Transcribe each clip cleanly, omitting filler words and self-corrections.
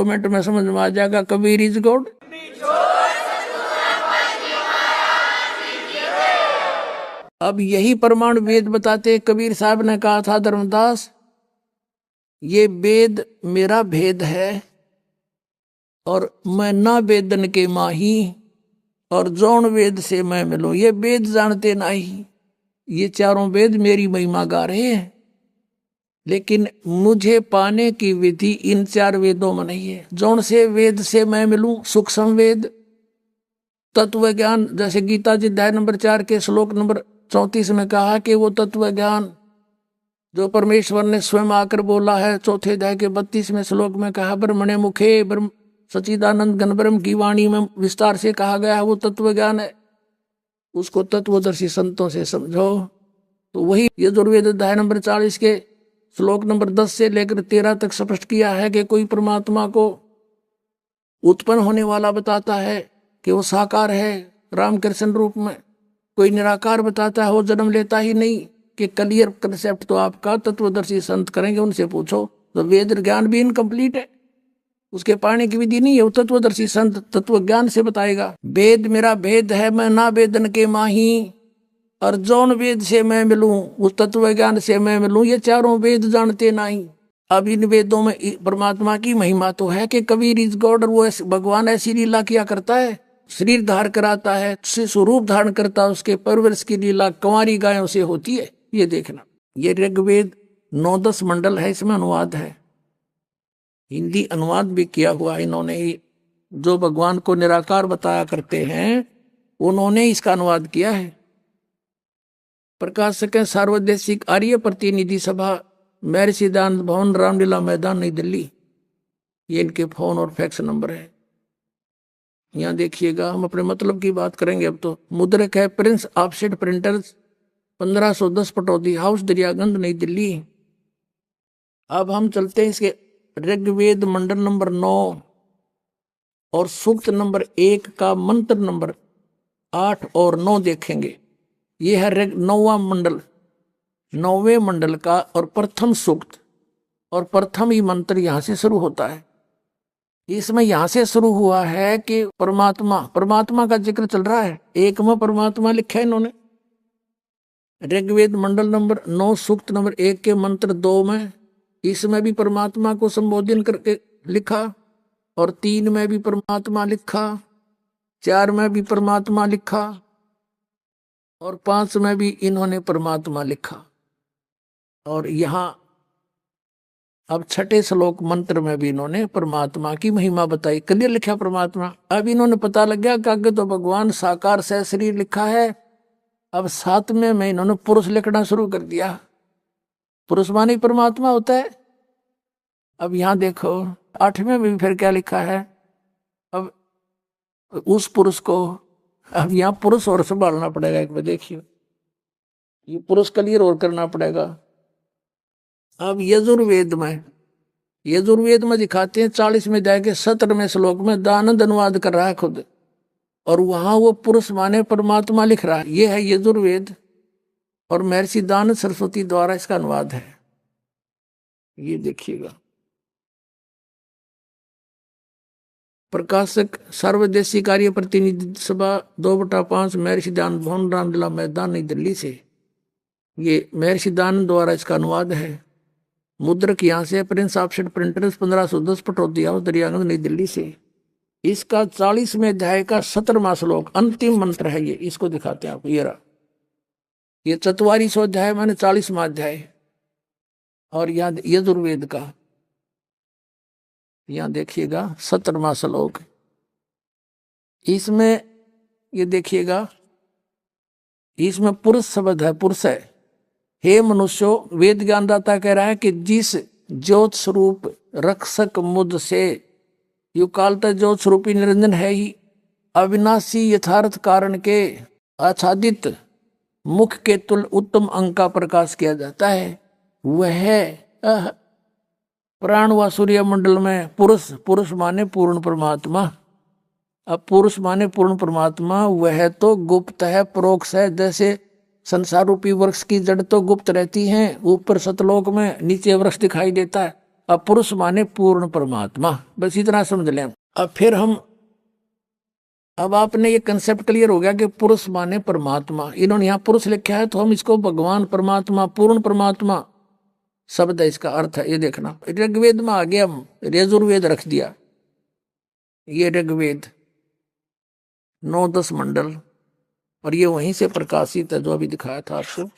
Minute में समझ में आ जाएगा, कबीर इज गॉड। अब यही प्रमाण वेद बताते। कबीर साहब ने कहा था, धर्मदास ये वेद मेरा भेद है और मैं ना वेदन के माही, और जौन वेद से मैं मिलूं, ये वेद जानते नहीं। ये चारों वेद मेरी महिमा गा रहे हैं, लेकिन मुझे पाने की विधि इन चार वेदों में नहीं है। जौन से वेद से मैं मिलूं, सूक्ष्म वेद, तत्व ज्ञान, जैसे गीता जी अध्याय नंबर 4 के श्लोक नंबर 34 में कहा कि वो तत्व ज्ञान जो परमेश्वर ने स्वयं आकर बोला है। चौथे अध्याय के 32वें श्लोक में कहा, ब्रह्मणे मुखे ब्रह्म सच्चिदानंद घन ब्रह्म की वाणी में विस्तार से कहा गया है, वो तत्व ज्ञान है। उसको तत्वदर्शी संतों से समझो। तो वही यजुर्वेद अध्याय नंबर 40 के श्लोक नंबर 10 से लेकर 13 तक स्पष्ट किया है कि कोई परमात्मा को उत्पन्न होने वाला बताता है कि वो साकार है रामकृष्ण रूप में, कोई निराकार बताता है वो जन्म लेता ही नहीं, कि क्लियर कंसेप्ट तो आपका तत्वदर्शी संत करेंगे, उनसे पूछो। तो वेद ज्ञान भी इनकम्प्लीट है, उसके पाने की विधि नहीं है, वो तत्वदर्शी संत तत्व ज्ञान से बताएगा। वेद मेरा भेद है, मैं ना वेदन के माही, और जौन वेद से मैं मिलूं, उस तत्व ज्ञान से मैं मिलूं, ये चारों वेद जानते नहीं। अब इन वेदों में परमात्मा की महिमा तो है कि कबीर इज गॉड, और वो भगवान ऐसी लीला किया करता है, शरीर धार कराता है, स्वरूप धारण करता है, उसके परवरिश की लीला कंवारी गायों से होती है। ये देखना, ये ऋग्वेद 9-10 मंडल है, इसमें अनुवाद है, हिंदी अनुवाद भी किया हुआ है इन्होंने ही। जो भगवान को निराकार बताया करते हैं उन्होंने इसका अनुवाद किया है। प्रकाशक है सार्वदेशिक आर्य प्रतिनिधि सभा, महर्षि दानंद भवन, रामलीला मैदान, नई दिल्ली। ये इनके फोन और फैक्स नंबर है। यहाँ देखिएगा, हम अपने मतलब की बात करेंगे अब तो। मुद्रक है Prince offset printers, 1510 Pataudi house, Daryaganj, नई दिल्ली। अब हम चलते हैं इसके ऋग्वेद मंडल नंबर 9 और सूक्त नंबर 1 का मंत्र नंबर 8 और 9 देखेंगे। यह है 9वां मंडल, 9वें मंडल का और प्रथम सूक्त, और प्रथम ही मंत्र यहां से शुरू होता है। इसमें यहां से शुरू हुआ है कि परमात्मा का जिक्र चल रहा है। एक में परमात्मा लिखा है इन्होंने, ऋग्वेद मंडल नंबर 9 सूक्त नंबर 1 के मंत्र 2 में, इसमें भी परमात्मा को संबोधन करके लिखा, और 3 में भी परमात्मा लिखा, 4 में भी परमात्मा लिखा, और 5 में भी इन्होंने परमात्मा लिखा। और यहाँ अब 6ठे श्लोक मंत्र में भी इन्होंने परमात्मा की महिमा बताई, क्लियर लिखा परमात्मा। अब इन्होंने पता लग गया कि आगे तो भगवान साकार से शरीर लिखा है। अब 7वें में इन्होंने पुरुष लिखना शुरू कर दिया, पुरुष माने परमात्मा होता है। अब यहाँ देखो 8वें में भी फिर क्या लिखा है, अब उस पुरुष को, अब यहाँ पुरुष और संभालना पड़ेगा। एक बार देखिए, ये पुरुष क्लियर और करना पड़ेगा। अब यजुर्वेद में दिखाते हैं 40वें अध्याय के 17वें श्लोक में दानंद अनुवाद कर रहा है खुद, और वहां वो पुरुष माने परमात्मा लिख रहा है। ये है यजुर्वेद, और महर्षि दानंद सरस्वती द्वारा इसका अनुवाद है। ये देखिएगा, प्रकाशक सर्वदेशी कार्य प्रतिनिधि सभा 2/5 महर्षि दानंद भवन, रामलीला मैदान, नई दिल्ली से। ये महर्षि दानंद द्वारा इसका अनुवाद है। मुद्रक यहाँ से Prince offset printers, 1510 Pataudi house, Daryaganj, नई दिल्ली से। इसका 40वें अध्याय का 17वां श्लोक अंतिम मंत्र है। ये इसको दिखाते हैं आपको, ये रहा, ये 44वां अध्याय माने 40वां अध्याय, और यहाँ यजुर्वेद का, यहाँ देखिएगा 17वां श्लोक। इसमें ये देखिएगा, इसमें पुरुष शब्द है, पुरुष है। हे मनुष्यो, वेद ज्ञानदाता कह रहा है कि जिस ज्योत स्वरूप रक्षक मुद से, युकालता ज्योत स्वरूपी निरंजन है ही, अविनाशी यथार्थ कारण के आच्छादित मुख के तुल उत्तम अंग का प्रकाश किया जाता है। वह प्राण व सूर्य मंडल में पुरुष माने पूर्ण परमात्मा। अब पुरुष माने पूर्ण परमात्मा, वह तो गुप्त है, परोक्ष है। जैसे संसार रूपी वृक्ष की जड़ तो गुप्त रहती है, ऊपर सतलोक में, नीचे वृक्ष दिखाई देता है। अब पुरुष माने पूर्ण परमात्मा, बस इतना समझ लें। अब फिर अब आपने ये कंसेप्ट क्लियर हो गया कि पुरुष माने परमात्मा। इन्होंने यहाँ पुरुष लिखा है तो हम इसको भगवान परमात्मा, पूर्ण परमात्मा शब्द है, इसका अर्थ है। ये देखना, ऋग्वेद में आ गया, हम यजुर्वेद रख दिया। ये ऋग्वेद 9-10 मंडल, और ये वहीं से प्रकाशित है जो अभी दिखाया था आपको।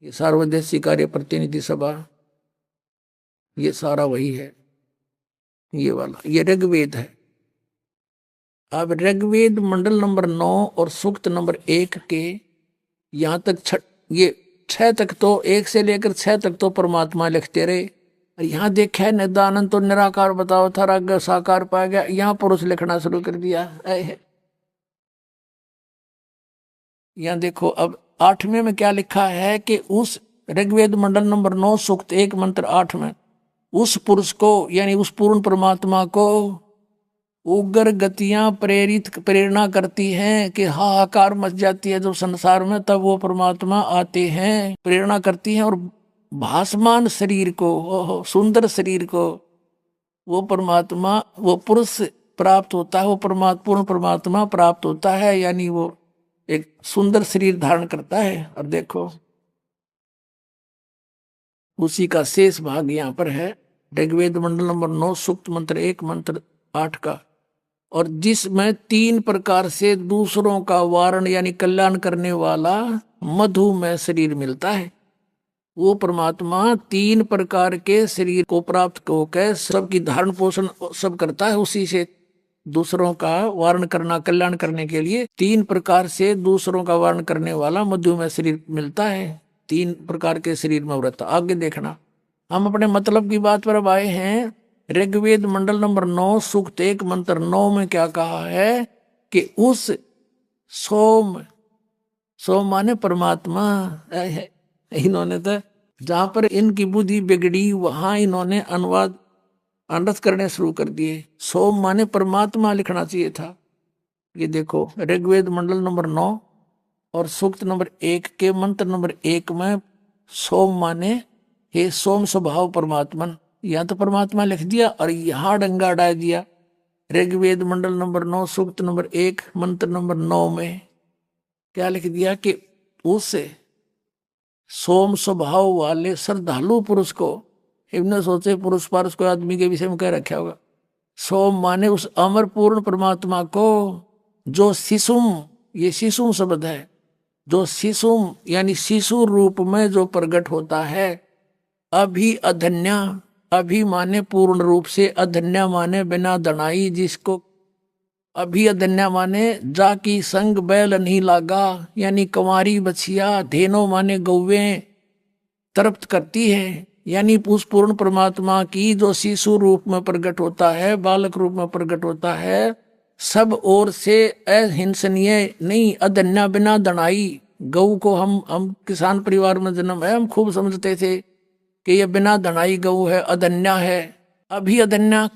ये सार्वदेशीय कार्य प्रतिनिधि सभा, ये सारा वही है, ये वाला, ये ऋग्वेद है। अब ऋग्वेद मंडल नंबर 9 और सूक्त नंबर 1 के यहाँ तक ये 6 तक तो, 1 से लेकर 6 तक तो परमात्मा लिखते रहे। और यहाँ देखा है निदानंद तो निराकार बताओ था, राग साकार पाया गया, यहाँ पुरुष लिखना शुरू कर दिया। यहाँ देखो अब 8वें में क्या लिखा है कि उस ऋग्वेद मंडल नंबर 9 सूक्त 1 मंत्र 8 में उस पुरुष को, यानी उस पूर्ण परमात्मा को उग्र गतियां प्रेरणा करती हैं कि हाहाकार मच जाती है जो संसार में, तब वो परमात्मा आते हैं, प्रेरणा करती हैं। और भासमान शरीर को, सुंदर शरीर को वो परमात्मा, वो पुरुष प्राप्त होता है, वो पूर्ण परमात्मा प्राप्त होता है, यानी वो एक सुंदर शरीर धारण करता है। और देखो उसी का शेष भाग यहाँ पर है, ऋग्वेद मंडल नंबर 9 सूक्त मंत्र 1 मंत्र 8 का। और जिसमें 3 प्रकार से दूसरों का वारण यानी कल्याण करने वाला मधुमेह शरीर मिलता है। वो परमात्मा 3 प्रकार के शरीर को प्राप्त होकर सबकी धारण पोषण सब करता है। उसी से दूसरों का वारण करना, कल्याण करने के लिए 3 प्रकार से दूसरों का वारण करने वाला मधुमेह शरीर मिलता है। 3 प्रकार के शरीर में व्रत। आगे देखना, हम अपने मतलब की बात पर अब आए हैं। ऋग्वेद मंडल नंबर 9 सूक्त 1 मंत्र 9 में क्या कहा है कि उस सोम माने परमात्मा। इन्होंने तो जहां पर इनकी बुद्धि बिगड़ी वहां इन्होंने अनुवाद अनर्थ करने शुरू कर दिए। सोम माने परमात्मा लिखना चाहिए था। ये देखो ऋग्वेद मंडल नंबर 9 और सूक्त नंबर 1 के मंत्र नंबर 1 में सोम माने हे सोम स्वभाव परमात्मन, यहाँ तो परमात्मा लिख दिया और यहाँ डंगा अड़ा दिया। ऋग्वेद मंडल नंबर 9 सूक्त नंबर 1 मंत्र नंबर 9 में क्या लिख दिया कि उस सोम स्वभाव वाले श्रद्धालु पुरुष को, इन्होंने सोचे पुरुष पारुष को आदमी के विषय में कह रखा होगा। सोम माने उस अमर पूर्ण परमात्मा को जो शिशुम, ये शिशुम शब्द है, जो शिशुम यानी शिशु रूप में जो प्रकट होता है। अभी अधन्या, अभी माने पूर्ण रूप से, अधन्या माने बिना दनाई, जिसको अभी अधन्या माने जाकी संग बैल नहीं लागा, यानी कंवारी बछिया, धेनो माने गौवे तृप्त करती है। यानी उस पूर्ण परमात्मा की जो शिशु रूप में प्रकट होता है, बालक रूप में प्रकट होता है, सब ओर से अहिंसनीय नहीं, अधन्या बिना दनाई। गऊ को हम किसान परिवार में जन्म है, हम खूब समझते थे कि ये बिना दनाई गऊ है, अधन्या है। अभी अधन्या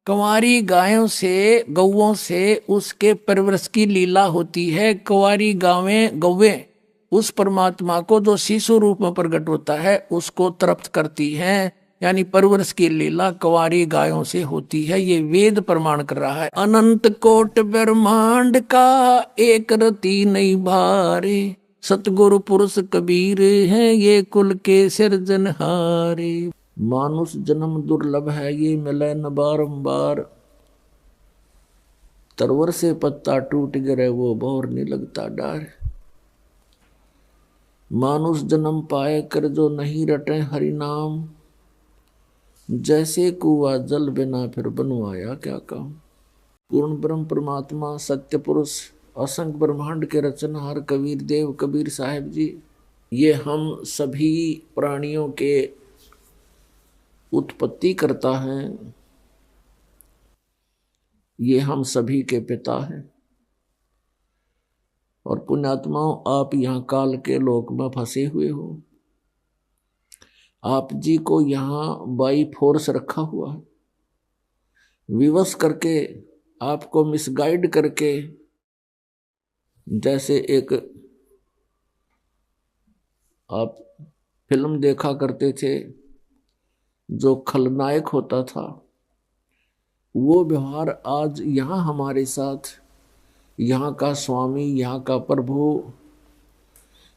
कंवारी गायों से, गौओं से उसके परवरिश की लीला होती है। कंवारी गौवे उस परमात्मा को जो शिशु रूप में प्रकट होता है उसको तृप्त करती हैं, यानी परवरिश की लीला कंवारी गायों से होती है। ये वेद प्रमाण कर रहा है। अनंत कोट ब्रह्मांड का एक रति नहीं भारे, सतगुरु पुरुष कबीर हैं ये कुल के सिरजनहारे। मानुष जन्म दुर्लभ है ये मिले न बारंबार, तरवर से पत्ता टूट गिरे वो बोर नहीं लगता डार। मानुष जन्म पाए कर जो नहीं रटे हरि नाम, जैसे कुआ जल बिना फिर बनवाया क्या काम। पूर्ण ब्रह्म परमात्मा सत्य पुरुष असंख्य ब्रह्मांड के रचनहार कबीर देव कबीर साहिब जी, ये हम सभी प्राणियों के उत्पत्ति करता है, ये हम सभी के पिता हैं। और पुण्यात्माओं, आप यहाँ काल के लोक में फंसे हुए हो। आप जी को यहाँ बाई फोर्स रखा हुआ है, विवश करके, आपको मिसगाइड करके। जैसे एक आप फिल्म देखा करते थे, जो खलनायक होता था, वो व्यवहार आज यहाँ हमारे साथ, यहाँ का स्वामी, यहाँ का प्रभु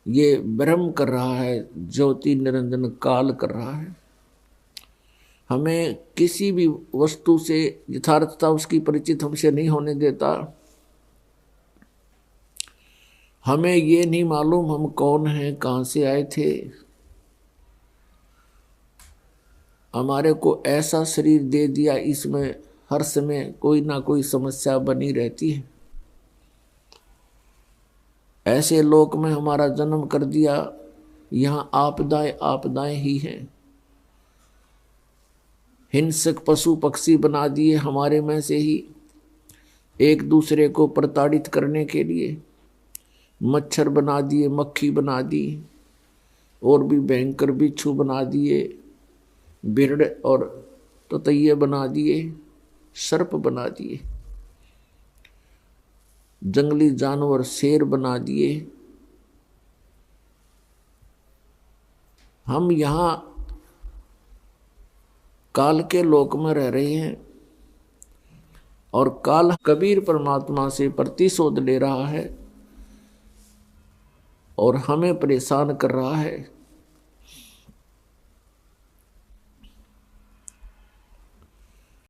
ये ब्रह्म कर रहा है, ज्योति निरंजन काल कर रहा है। हमें किसी भी वस्तु से यथार्थता उसकी परिचित हमसे नहीं होने देता। हमें ये नहीं मालूम हम कौन हैं, कहाँ से आए थे। हमारे को ऐसा शरीर दे दिया, इसमें हर समय कोई ना कोई समस्या बनी रहती है। ऐसे लोक में हमारा जन्म कर दिया, यहाँ आपदाएं आपदाएं ही हैं। हिंसक पशु पक्षी बना दिए हमारे में से ही, एक दूसरे को प्रताड़ित करने के लिए। मच्छर बना दिए, मक्खी बना दी, और भी भयंकर बिच्छू बना दिए, बिरड़ और ततैये बना दिए, सर्प बना दिए, जंगली जानवर शेर बना दिए। हम यहाँ काल के लोक में रह रहे हैं, और काल कबीर परमात्मा से प्रतिशोध ले रहा है और हमें परेशान कर रहा है।